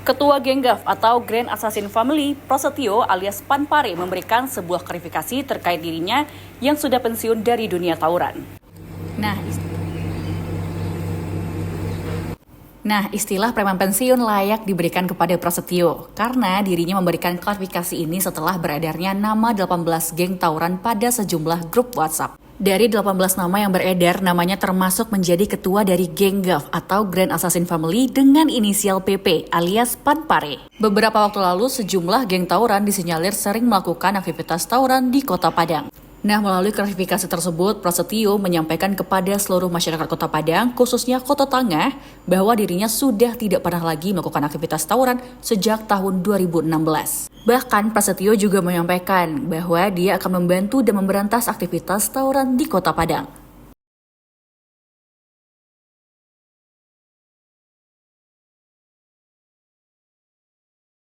Ketua Genggaf atau Grand Assassin Family, Prasetyo alias Panpare memberikan sebuah klarifikasi terkait dirinya yang sudah pensiun dari dunia tawuran. Nah, istilah preman pensiun layak diberikan kepada Prasetyo karena dirinya memberikan klarifikasi ini setelah beredarnya nama 18 geng tawuran pada sejumlah grup WhatsApp. Dari 18 nama yang beredar, namanya termasuk menjadi ketua dari Genggaf atau Grand Assassin Family dengan inisial PP alias Panpare. Beberapa waktu lalu, sejumlah geng tawuran disinyalir sering melakukan aktivitas tawuran di Kota Padang. Nah, melalui klarifikasi tersebut, Prasetyo menyampaikan kepada seluruh masyarakat Kota Padang, khususnya Kota Tangah, bahwa dirinya sudah tidak pernah lagi melakukan aktivitas tawuran sejak tahun 2016. Bahkan, Prasetyo juga menyampaikan bahwa dia akan membantu dan memberantas aktivitas tawuran di Kota Padang.